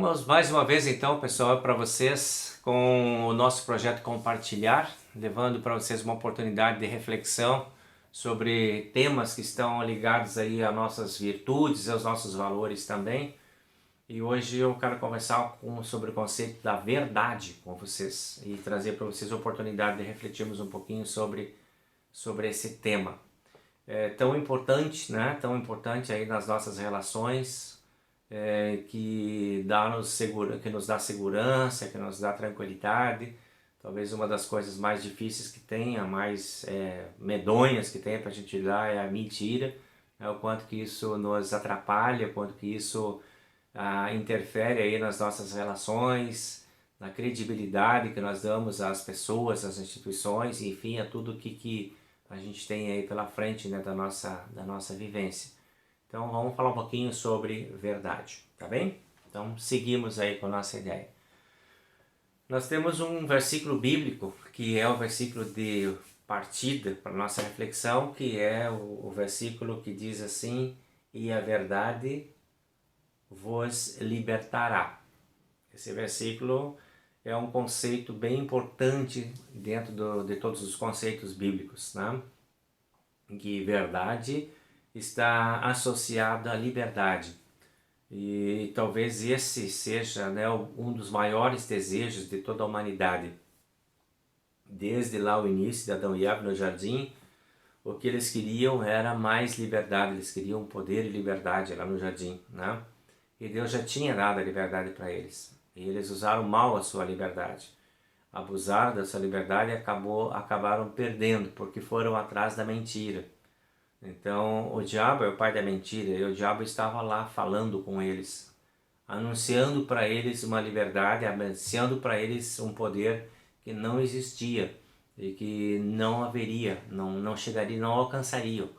Vamos mais uma vez então, pessoal, para vocês com o nosso projeto Compartilhar, levando para vocês uma oportunidade de reflexão sobre temas que estão ligados aí às nossas virtudes, aos nossos valores também. E hoje eu quero conversar sobre o conceito da verdade com vocês e trazer para vocês a oportunidade de refletirmos um pouquinho sobre esse tema. É tão importante, né? Tão importante aí nas nossas relações, que nos dá segurança, que nos dá tranquilidade. Talvez uma das coisas mais difíceis que tenha, mais medonhas que tenha para a gente lidar é a mentira, né? O quanto que isso nos atrapalha, o quanto que isso interfere aí nas nossas relações, na credibilidade que nós damos às pessoas, às instituições, enfim, a tudo que a gente tem aí pela frente, né, da nossa vivência. Então vamos falar um pouquinho sobre verdade, tá bem? Então seguimos aí com a nossa ideia. Nós temos um versículo bíblico que é o versículo de partida para a nossa reflexão, que é o versículo que diz assim: e a verdade vos libertará. Esse versículo é um conceito bem importante dentro de todos os conceitos bíblicos, né? Em que verdade está associado à liberdade. E talvez esse seja, né, um dos maiores desejos de toda a humanidade. Desde lá o início de Adão e Eva no jardim, o que eles queriam era mais liberdade, eles queriam poder e liberdade lá no jardim, né? E Deus já tinha dado a liberdade para eles. E eles usaram mal a sua liberdade. Abusaram da sua liberdade e acabaram perdendo, porque foram atrás da mentira. Então o diabo é o pai da mentira, e o diabo estava lá falando com eles, anunciando para eles uma liberdade, anunciando para eles um poder que não existia e que não haveria, não chegaria, não alcançariam.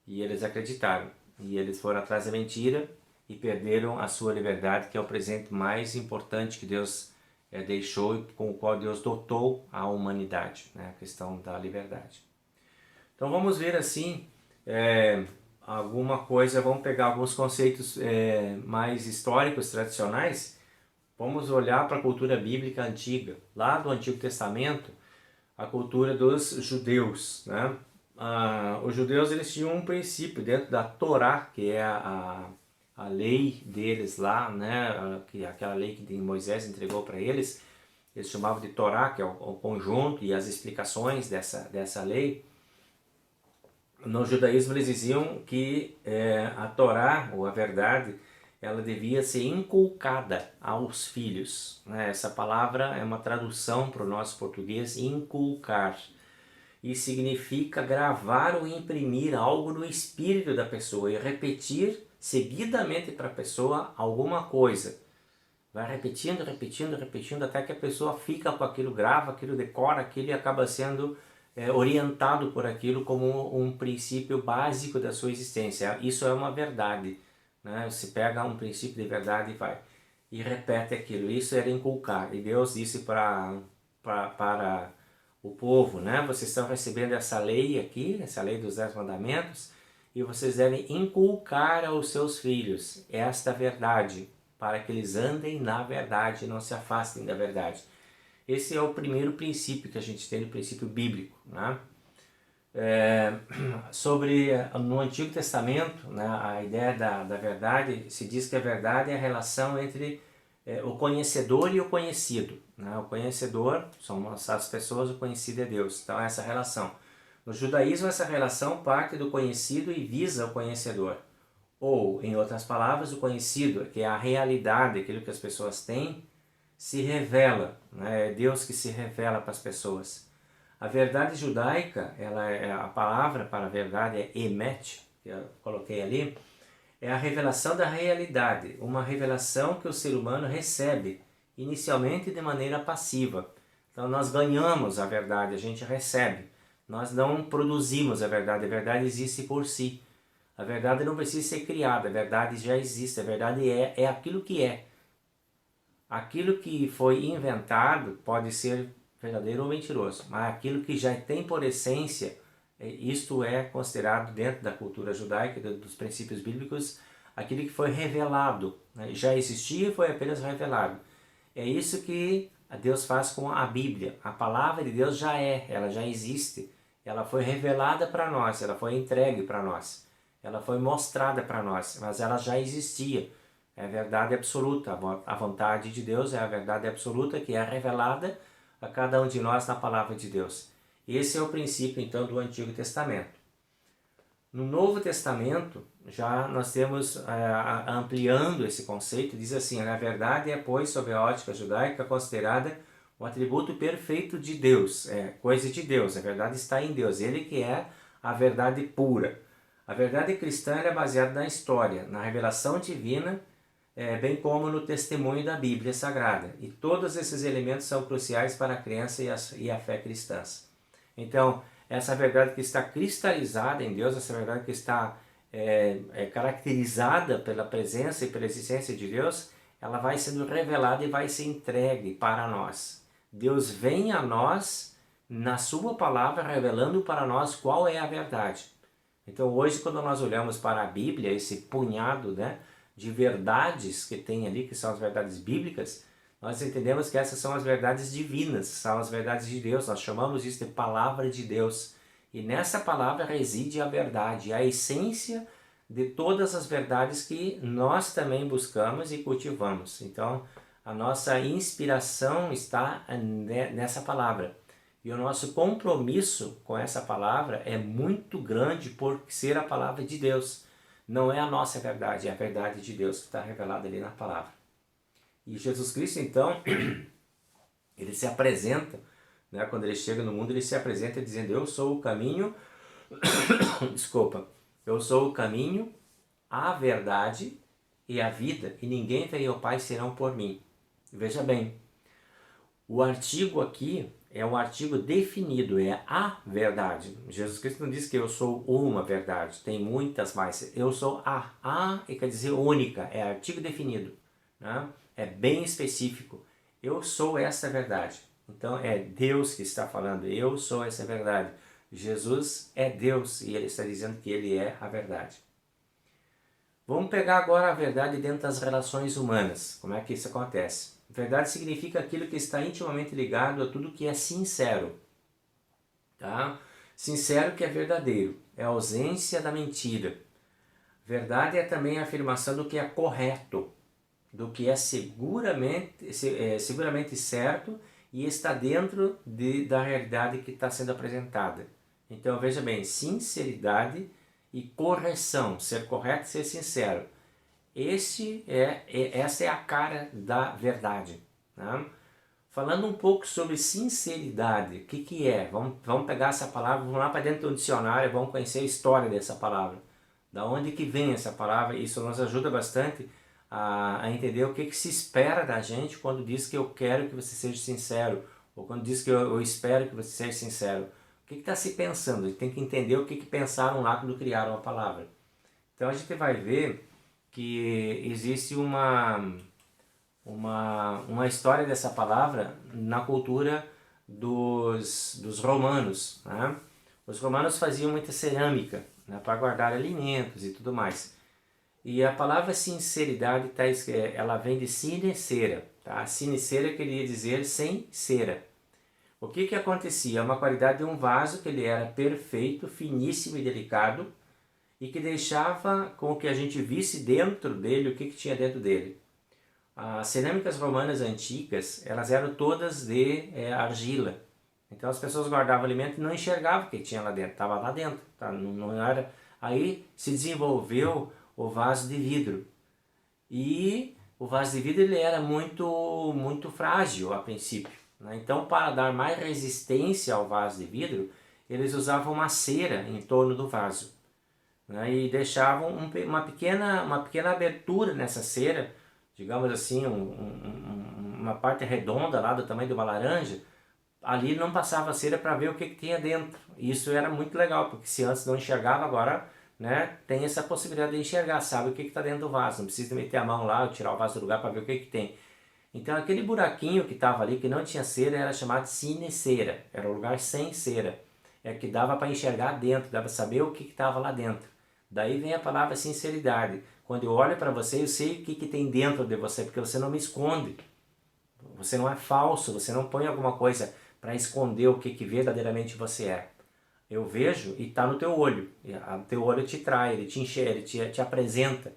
E eles acreditaram, e eles foram atrás da mentira e perderam a sua liberdade, que é o presente mais importante que Deus deixou e com o qual Deus dotou a humanidade, né? A questão da liberdade. Então vamos ver assim alguma coisa, vamos pegar alguns conceitos mais históricos, tradicionais. Vamos olhar para a cultura bíblica antiga, lá do Antigo Testamento, a cultura dos judeus, né? Os judeus, eles tinham um princípio dentro da Torá, que é a lei deles lá, né? Aquela lei que Moisés entregou para eles. Eles chamavam de Torá, que é o conjunto e as explicações dessa lei. No judaísmo eles diziam que a Torá, ou a verdade, ela devia ser inculcada aos filhos, né? Essa palavra é uma tradução para o nosso português, inculcar, e significa gravar ou imprimir algo no espírito da pessoa e repetir seguidamente para a pessoa alguma coisa. Vai repetindo, repetindo, repetindo, até que a pessoa fica com aquilo, grava aquilo, decora aquilo e acaba sendo orientado por aquilo como um princípio básico da sua existência. Isso é uma verdade, né? Você pega um princípio de verdade e repete aquilo. Isso era inculcar. E Deus disse para o povo, né? Vocês estão recebendo essa lei aqui, essa lei dos 10 mandamentos, e vocês devem inculcar aos seus filhos esta verdade, para que eles andem na verdade e não se afastem da verdade. Esse é o primeiro princípio que a gente tem, o princípio bíblico, né? No Antigo Testamento, né, a ideia da verdade, se diz que a verdade é a relação entre o conhecedor e o conhecido, né? O conhecedor são as pessoas, o conhecido é Deus. Então essa relação. No judaísmo, essa relação parte do conhecido e visa o conhecedor. Ou, em outras palavras, o conhecido, que é a realidade, aquilo que as pessoas têm, se revela, né? É Deus que se revela para as pessoas. A verdade judaica, a palavra para a verdade é emet, que eu coloquei ali, é a revelação da realidade, uma revelação que o ser humano recebe, inicialmente de maneira passiva. Então nós ganhamos a verdade, a gente recebe. Nós não produzimos a verdade existe por si. A verdade não precisa ser criada, a verdade já existe, a verdade é aquilo que é. Aquilo que foi inventado pode ser verdadeiro ou mentiroso, mas aquilo que já tem por essência, isto é considerado dentro da cultura judaica, dos princípios bíblicos, aquilo que foi revelado, né? Já existia e foi apenas revelado. É isso que Deus faz com a Bíblia. A palavra de Deus ela já existe. Ela foi revelada para nós, ela foi entregue para nós. Ela foi mostrada para nós, mas ela já existia. É a verdade absoluta. A vontade de Deus é a verdade absoluta que é revelada a cada um de nós na palavra de Deus. Esse é o princípio, então, do Antigo Testamento. No Novo Testamento, já nós temos, ampliando esse conceito, diz assim: a verdade é, pois, sob a ótica judaica, considerada um atributo perfeito de Deus, é coisa de Deus, a verdade está em Deus, Ele que é a verdade pura. A verdade cristã é baseada na história, na revelação divina, bem como no testemunho da Bíblia Sagrada. E todos esses elementos são cruciais para a crença e a fé cristãs. Então, essa verdade que está cristalizada em Deus, essa verdade que está caracterizada pela presença e pela existência de Deus, ela vai sendo revelada e vai ser entregue para nós. Deus vem a nós na sua palavra, revelando para nós qual é a verdade. Então hoje, quando nós olhamos para a Bíblia, esse punhado, né, de verdades que tem ali, que são as verdades bíblicas, nós entendemos que essas são as verdades divinas, são as verdades de Deus. Nós chamamos isso de palavra de Deus. E nessa palavra reside a verdade, a essência de todas as verdades que nós também buscamos e cultivamos. Então, a nossa inspiração está nessa palavra. E o nosso compromisso com essa palavra é muito grande por ser a palavra de Deus. Não é a nossa verdade, é a verdade de Deus que está revelada ali na palavra. E Jesus Cristo, então, ele se apresenta, né, quando ele chega no mundo, ele se apresenta dizendo: eu sou o caminho, eu sou o caminho, a verdade e a vida, e ninguém vem ao Pai senão por mim. Veja bem, o artigo aqui é um artigo definido, é a verdade. Jesus Cristo não diz que eu sou uma verdade, tem muitas mais. Eu sou a quer dizer única, é artigo definido, né? É bem específico. Eu sou essa verdade. Então é Deus que está falando, eu sou essa verdade. Jesus é Deus e ele está dizendo que ele é a verdade. Vamos pegar agora a verdade dentro das relações humanas. Como é que isso acontece? Verdade significa aquilo que está intimamente ligado a tudo que é sincero. Tá? Sincero que é verdadeiro, é a ausência da mentira. Verdade é também a afirmação do que é correto, do que é seguramente certo e está dentro da realidade que está sendo apresentada. Então veja bem, sinceridade e correção, ser correto e ser sincero. Essa é a cara da verdade. Né? Falando um pouco sobre sinceridade, o que é? Vamos pegar essa palavra, vamos lá para dentro do dicionário, vamos conhecer a história dessa palavra. Da onde que vem essa palavra? Isso nos ajuda bastante a entender o que se espera da gente quando diz que eu quero que você seja sincero, ou quando diz que eu espero que você seja sincero. O que está se pensando? A gente tem que entender o que pensaram lá quando criaram a palavra. Então a gente vai ver que existe uma história dessa palavra na cultura dos romanos. Né? Os romanos faziam muita cerâmica, né, para guardar alimentos e tudo mais. E a palavra sinceridade, ela vem de sine cera. Tá? Sine cera queria dizer sem cera. O que acontecia? Uma qualidade de um vaso que ele era perfeito, finíssimo e delicado, e que deixava com que a gente visse dentro dele o que tinha dentro dele. As cerâmicas romanas antigas, elas eram todas de argila. Então as pessoas guardavam alimento e não enxergavam o que tinha lá dentro, estava lá dentro. Tá? Não era... Aí se desenvolveu o vaso de vidro. E o vaso de vidro ele era muito frágil a princípio. Né? Então, para dar mais resistência ao vaso de vidro, eles usavam uma cera em torno do vaso. Né? E deixavam uma pequena abertura nessa cera, digamos assim, uma parte redonda lá do tamanho de uma laranja. Ali não passava a cera para ver o que tinha dentro. Isso era muito legal, porque se antes não enxergava, agora, né, tem essa possibilidade de enxergar, sabe o que está dentro do vaso. Não precisa meter a mão lá ou tirar o vaso do lugar para ver o que tem. Então aquele buraquinho que estava ali, que não tinha cera, era chamado sine cera. Era o lugar sem cera. É que dava para enxergar dentro, dava para saber o que estava lá dentro. Daí vem a palavra sinceridade. Quando eu olho para você, eu sei o que tem dentro de você, porque você não me esconde. Você não é falso, você não põe alguma coisa para esconder o que verdadeiramente você é. Eu vejo e está no teu olho. O teu olho te trai, ele te enxerga, ele te apresenta.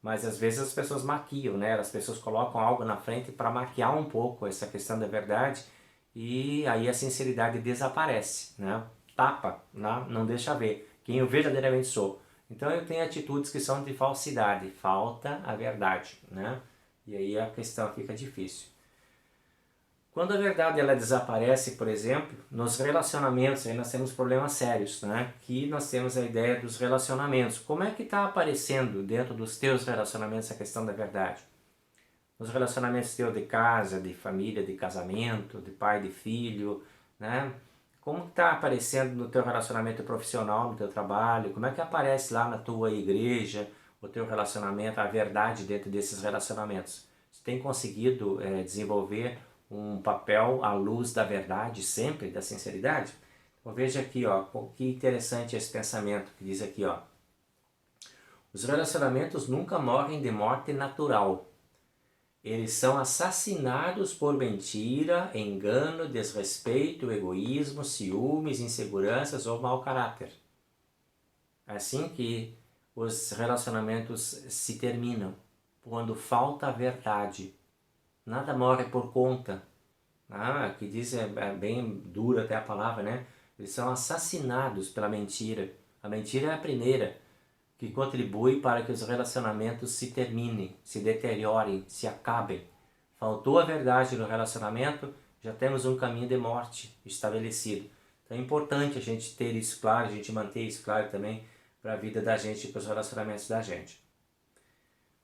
Mas às vezes as pessoas maquiam, né? As pessoas colocam algo na frente para maquiar um pouco essa questão da verdade e aí a sinceridade desaparece, né? Tapa, né? Não deixa ver quem eu verdadeiramente sou. Então eu tenho atitudes que são de falsidade, falta a verdade, né? E aí a questão fica difícil. Quando a verdade ela desaparece, por exemplo, nos relacionamentos, aí nós temos problemas sérios, né? Que nós temos a ideia dos relacionamentos. Como é que está aparecendo dentro dos teus relacionamentos a questão da verdade? Nos relacionamentos teus de casa, de família, de casamento, de pai, de filho, né? Como está aparecendo no teu relacionamento profissional, no teu trabalho? Como é que aparece lá na tua igreja, o teu relacionamento, a verdade dentro desses relacionamentos? Você tem conseguido desenvolver um papel à luz da verdade sempre, da sinceridade? Então veja aqui, ó, que interessante esse pensamento que diz aqui, ó. Os relacionamentos nunca morrem de morte natural. Eles são assassinados por mentira, engano, desrespeito, egoísmo, ciúmes, inseguranças ou mau caráter. É assim que os relacionamentos se terminam, quando falta a verdade. Nada morre por conta. Que diz, é bem dura até a palavra, né? Eles são assassinados pela mentira. A mentira é a primeira que contribui para que os relacionamentos se terminem, se deteriorem, se acabem. Faltou a verdade no relacionamento, já temos um caminho de morte estabelecido. Então é importante a gente ter isso claro, a gente manter isso claro também para a vida da gente e para os relacionamentos da gente.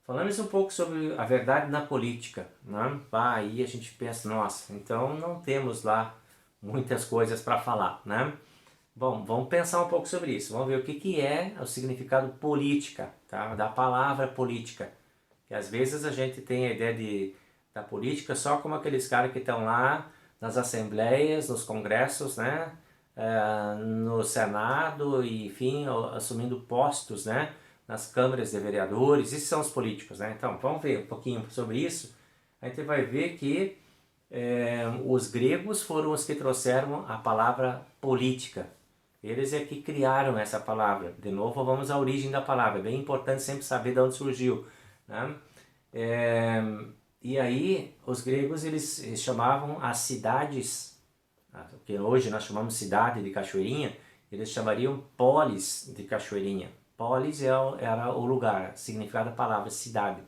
Falamos um pouco sobre a verdade na política, né? Aí a gente pensa, nossa, então não temos lá muitas coisas para falar, né? Bom, vamos pensar um pouco sobre isso. Vamos ver o que é o significado política, tá? Da palavra política. Que às vezes a gente tem a ideia da política só como aqueles caras que estão lá nas assembleias, nos congressos, né? No Senado e, enfim, assumindo postos, né? Nas câmaras de vereadores. Esses são os políticos, né? Então, vamos ver um pouquinho sobre isso. A gente vai ver que os gregos foram os que trouxeram a palavra política. Eles é que criaram essa palavra. De novo, vamos à origem da palavra. É bem importante sempre saber de onde surgiu, né? E aí, os gregos eles chamavam as cidades, que hoje nós chamamos cidade de Cachoeirinha, eles chamariam polis de Cachoeirinha. Polis era o lugar, significado da palavra cidade.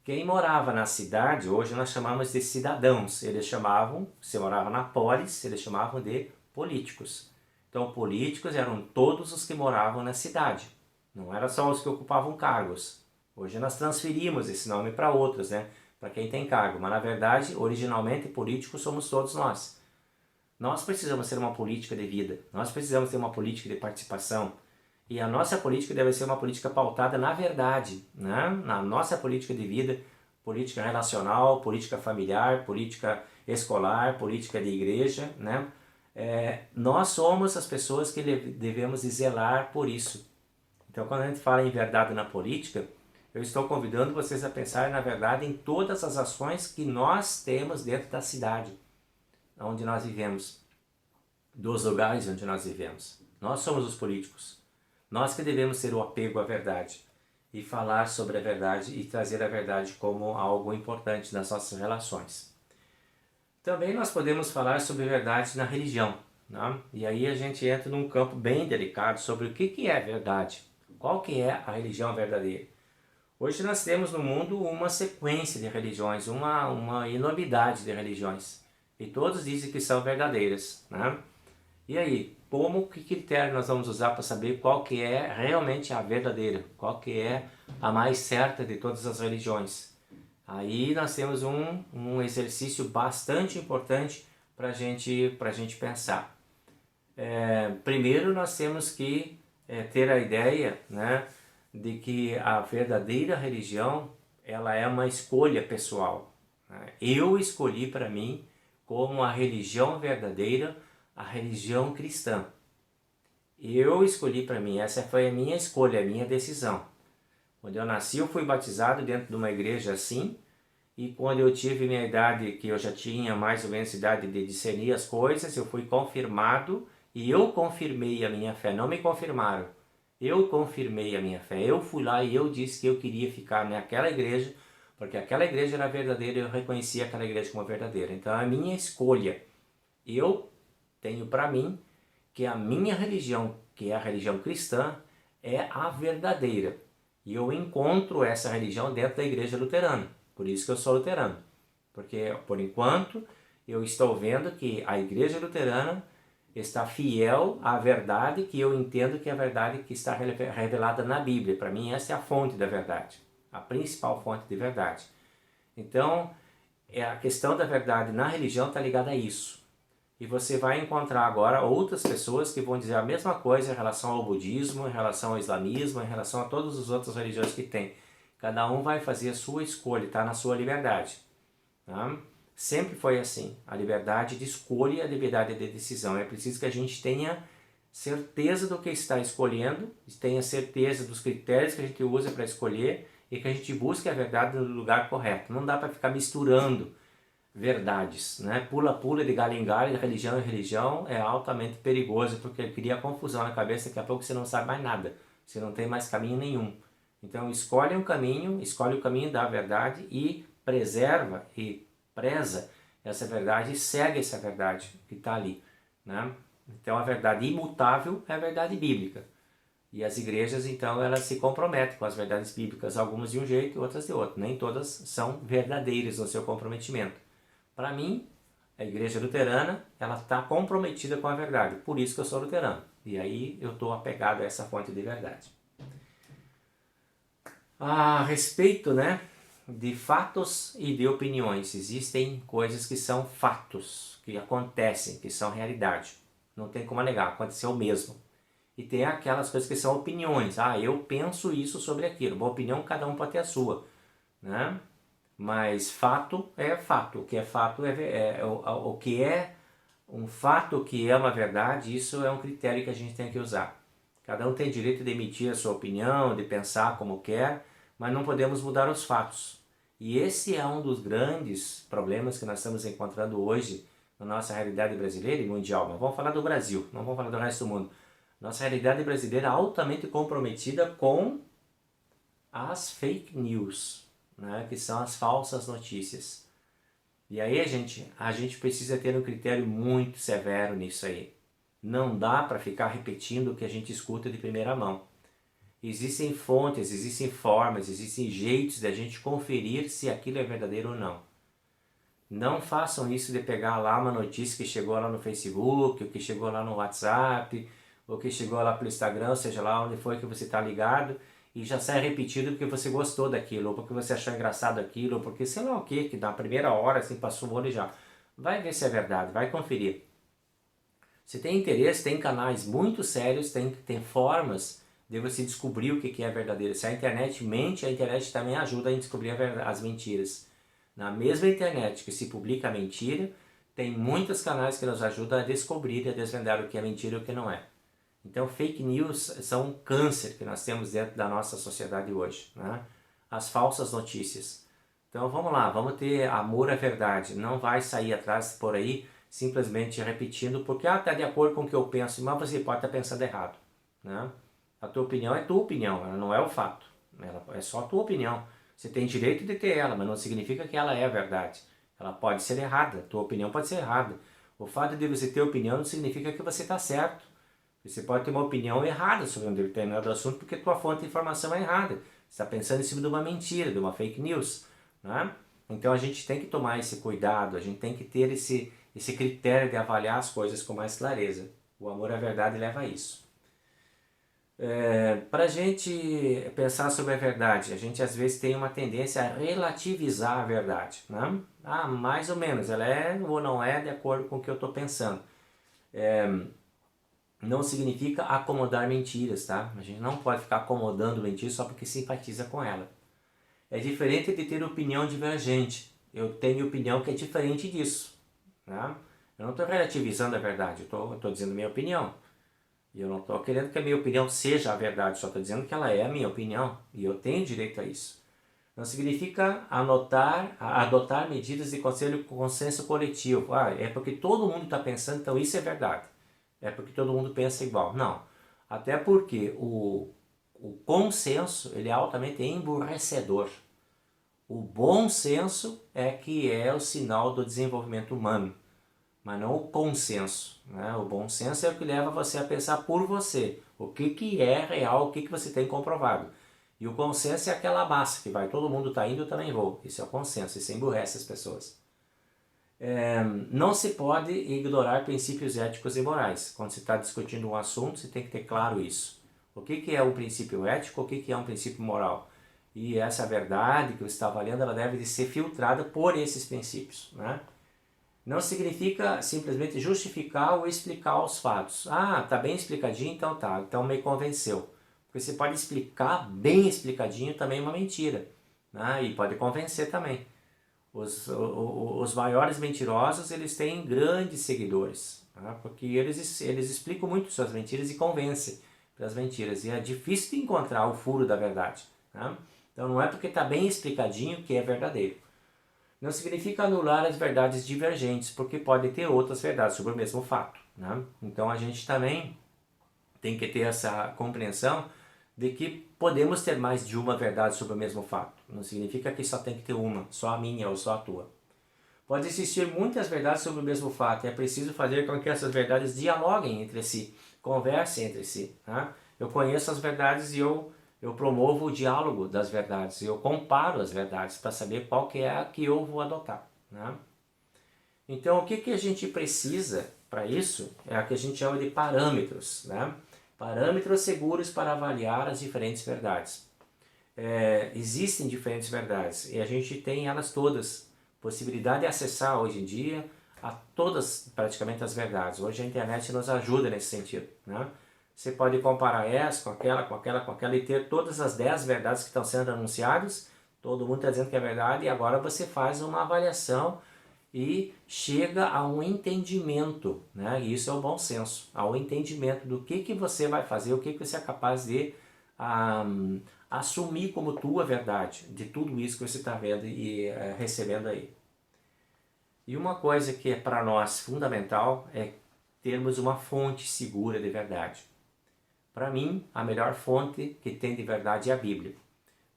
Quem morava na cidade, hoje nós chamamos de cidadãos. Eles chamavam, se morava na polis, eles chamavam de políticos. Então, políticos eram todos os que moravam na cidade. Não era só os que ocupavam cargos. Hoje nós transferimos esse nome para outros, né? Para quem tem cargo. Mas, na verdade, originalmente, políticos somos todos nós. Nós precisamos ter uma política de vida. Nós precisamos ter uma política de participação. E a nossa política deve ser uma política pautada na verdade, né? Na nossa política de vida, política relacional, política familiar, política escolar, política de igreja, né? Nós somos as pessoas que devemos zelar por isso. Então, quando a gente fala em verdade na política, eu estou convidando vocês a pensar, na verdade, em todas as ações que nós temos dentro da cidade onde nós vivemos, dos lugares onde nós vivemos. Nós somos os políticos. Nós que devemos ter o apego à verdade e falar sobre a verdade e trazer a verdade como algo importante nas nossas relações. Também nós podemos falar sobre verdade na religião, né? E aí a gente entra num campo bem delicado sobre o que é verdade, qual que é a religião verdadeira. Hoje nós temos no mundo uma sequência de religiões, uma enormidade de religiões, e todos dizem que são verdadeiras, né? E aí, que critério nós vamos usar para saber qual que é realmente a verdadeira, qual que é a mais certa de todas as religiões? Aí nós temos um exercício bastante importante para a gente pensar. Primeiro nós temos que ter a ideia, né, de que a verdadeira religião ela é uma escolha pessoal, né? Eu escolhi para mim como a religião verdadeira a religião cristã. Eu escolhi para mim, essa foi a minha escolha, a minha decisão. Quando eu nasci, eu fui batizado dentro de uma igreja assim, e quando eu tive minha idade, que eu já tinha mais ou menos idade de discernir as coisas, eu fui confirmado e eu confirmei a minha fé. Não me confirmaram, eu confirmei a minha fé. Eu fui lá e eu disse que eu queria ficar naquela igreja, porque aquela igreja era verdadeira e eu reconhecia aquela igreja como verdadeira. Então é a minha escolha. Eu tenho para mim que a minha religião, que é a religião cristã, é a verdadeira. E eu encontro essa religião dentro da igreja luterana. Por isso que eu sou luterano. Porque, por enquanto, eu estou vendo que a igreja luterana está fiel à verdade que eu entendo que é a verdade que está revelada na Bíblia. Para mim, essa é a fonte da verdade. A principal fonte de verdade. Então, a questão da verdade na religião está ligada a isso. E você vai encontrar agora outras pessoas que vão dizer a mesma coisa em relação ao budismo, em relação ao islamismo, em relação a todas as outras religiões que tem. Cada um vai fazer a sua escolha, está na sua liberdade. Tá? Sempre foi assim, a liberdade de escolha e a liberdade de decisão. É preciso que a gente tenha certeza do que está escolhendo, tenha certeza dos critérios que a gente usa para escolher e que a gente busque a verdade no lugar correto. Não dá para ficar misturando verdades, né? Pula-pula de galho em galho, de religião em religião, é altamente perigoso, porque cria confusão na cabeça, daqui a pouco você não sabe mais nada, você não tem mais caminho nenhum. Então escolhe um caminho, escolhe o caminho da verdade e preserva e preza essa verdade e segue essa verdade que está ali, né? Então a verdade imutável é a verdade bíblica. E as igrejas, então, elas se comprometem com as verdades bíblicas, algumas de um jeito e outras de outro. Nem todas são verdadeiras no seu comprometimento. Para mim, a igreja luterana, ela está comprometida com a verdade. Por isso que eu sou luterano. E aí eu estou apegado a essa fonte de verdade. A respeito, né, de fatos e de opiniões, existem coisas que são fatos, que acontecem, que são realidade. Não tem como negar, aconteceu mesmo. E tem aquelas coisas que são opiniões. Ah, eu penso isso sobre aquilo. Uma opinião, cada um pode ter a sua, né? Mas fato é fato. O que é fato o que é um fato que é uma verdade, isso é um critério que a gente tem que usar. Cada um tem direito de emitir a sua opinião, de pensar como quer, mas não podemos mudar os fatos. E esse é um dos grandes problemas que nós estamos encontrando hoje na nossa realidade brasileira e mundial. Mas vamos falar do Brasil, não vamos falar do resto do mundo. Nossa realidade brasileira é altamente comprometida com as fake news, né, que são as falsas notícias. E aí a gente precisa ter um critério muito severo nisso aí. Não dá para ficar repetindo o que a gente escuta de primeira mão. Existem fontes, existem formas, existem jeitos de a gente conferir se aquilo é verdadeiro ou não. Não façam isso de pegar lá uma notícia que chegou lá no Facebook, ou que chegou lá no WhatsApp, ou que chegou lá pelo Instagram, seja lá onde foi que você está ligado, e já sai repetido porque você gostou daquilo, ou porque você achou engraçado aquilo, ou porque sei lá o que na primeira hora assim passou o olho e já. Vai ver se é verdade, vai conferir. Se tem interesse, tem canais muito sérios, tem formas de você descobrir o que é verdadeiro. Se a internet mente, a internet também ajuda a descobrir as mentiras. Na mesma internet que se publica a mentira, tem muitos canais que nos ajudam a descobrir e a desvendar o que é mentira e o que não é. Então, fake news são um câncer que nós temos dentro da nossa sociedade hoje, né? As falsas notícias. Então, vamos lá, vamos ter amor à verdade. Não vai sair atrás por aí simplesmente repetindo, porque está de acordo com o que eu penso, mas você pode estar pensando errado, né? A tua opinião é tua opinião, ela não é o fato. Ela é só a tua opinião. Você tem direito de ter ela, mas não significa que ela é a verdade. Ela pode ser errada, a tua opinião pode ser errada. O fato de você ter opinião não significa que você está certo. Você pode ter uma opinião errada sobre um determinado assunto porque tua fonte de informação é errada. Você está pensando em cima de uma mentira, de uma fake news, né? Então a gente tem que tomar esse cuidado, a gente tem que ter esse critério de avaliar as coisas com mais clareza. O amor à verdade leva a isso. Para a gente pensar sobre a verdade, a gente às vezes tem uma tendência a relativizar a verdade, né? Ah, mais ou menos, ela é ou não é de acordo com o que eu estou pensando. Não significa acomodar mentiras, tá? A gente não pode ficar acomodando mentiras só porque simpatiza com ela. É diferente de ter opinião divergente. Eu tenho opinião que é diferente disso, né? Eu não estou relativizando a verdade, eu estou dizendo minha opinião. E eu não estou querendo que a minha opinião seja a verdade, só estou dizendo que ela é a minha opinião e eu tenho direito a isso. Não significa adotar medidas de consenso coletivo. Ah, é porque todo mundo está pensando, então isso é verdade. É porque todo mundo pensa igual. Não. Até porque o consenso ele é altamente emburrecedor. O bom senso é que é o sinal do desenvolvimento humano, mas não o consenso. Né? O bom senso é o que leva você a pensar por você. O que é real, o que você tem comprovado. E o consenso é aquela massa que vai, todo mundo está indo, eu também vou. Isso é o consenso, isso emburrece as pessoas. Não se pode ignorar princípios éticos e morais. Quando se está discutindo um assunto, você tem que ter claro isso. O que é um princípio ético, o que é um princípio moral. E essa verdade que você está avaliando, ela deve de ser filtrada por esses princípios. Né? Não significa simplesmente justificar ou explicar os fatos. Ah, tá bem explicadinho, então tá, então me convenceu. Porque você pode explicar bem explicadinho também uma mentira, né? E pode convencer também. Os maiores mentirosos, eles têm grandes seguidores, né? Porque eles explicam muito suas mentiras e convencem pelas mentiras. E é difícil de encontrar o furo da verdade. Né? Então não é porque está bem explicadinho que é verdadeiro. Não significa anular as verdades divergentes, porque pode ter outras verdades sobre o mesmo fato. Né? Então a gente também tem que ter essa compreensão de que podemos ter mais de uma verdade sobre o mesmo fato. Não significa que só tem que ter uma, só a minha ou só a tua. Pode existir muitas verdades sobre o mesmo fato e é preciso fazer com que essas verdades dialoguem entre si, conversem entre si. Né? Eu conheço as verdades e eu promovo o diálogo das verdades, eu comparo as verdades para saber qual que é a que eu vou adotar. Né? Então, o que a gente precisa para isso é o que a gente chama de parâmetros. Né? Parâmetros seguros para avaliar as diferentes verdades. Existem diferentes verdades e a gente tem elas todas. Possibilidade de acessar hoje em dia a todas praticamente as verdades. Hoje a internet nos ajuda nesse sentido. Né? Você pode comparar essa com aquela e ter todas as 10 verdades que estão sendo anunciadas. Todo mundo está dizendo que é verdade e agora você faz uma avaliação e chega a um entendimento, né? E isso é o bom senso, ao entendimento do que você vai fazer, o que você é capaz de assumir como tua verdade, de tudo isso que você está vendo e recebendo aí. E uma coisa que é para nós fundamental é termos uma fonte segura de verdade. Para mim, a melhor fonte que tem de verdade é a Bíblia.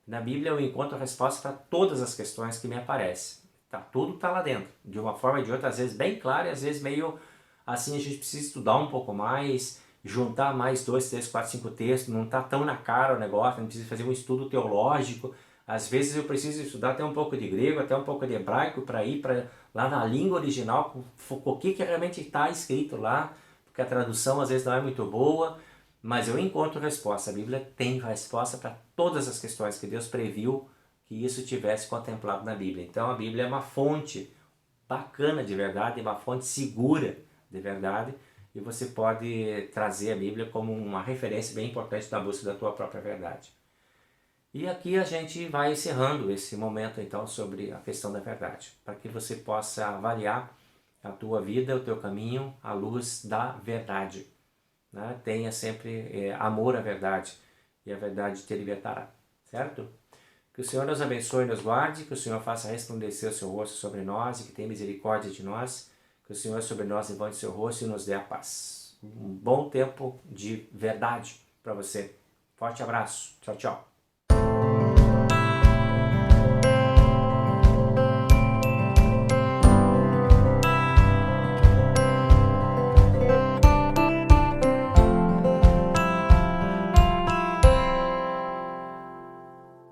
Na Bíblia eu encontro a resposta para todas as questões que me aparecem. Tudo está lá dentro, de uma forma ou de outra, às vezes bem clara e às vezes meio assim a gente precisa estudar um pouco mais, juntar mais 2, 3, 4, 5 textos, não está tão na cara o negócio, não precisa fazer um estudo teológico. Às vezes eu preciso estudar até um pouco de grego, até um pouco de hebraico para ir lá na língua original, o que realmente está escrito lá, porque a tradução às vezes não é muito boa, mas eu encontro resposta. A Bíblia tem resposta para todas as questões que Deus previu que isso tivesse contemplado na Bíblia. Então a Bíblia é uma fonte bacana de verdade, é uma fonte segura de verdade, e você pode trazer a Bíblia como uma referência bem importante na busca da tua própria verdade. E aqui a gente vai encerrando esse momento então sobre a questão da verdade, para que você possa avaliar a tua vida, o teu caminho à luz da verdade. Né? Tenha sempre amor à verdade, e a verdade te libertará, certo? Que o Senhor nos abençoe e nos guarde, que o Senhor faça resplandecer o seu rosto sobre nós e que tenha misericórdia de nós, que o Senhor sobre nós levante o seu rosto e nos dê a paz. Um bom tempo de verdade para você. Forte abraço. Tchau, tchau.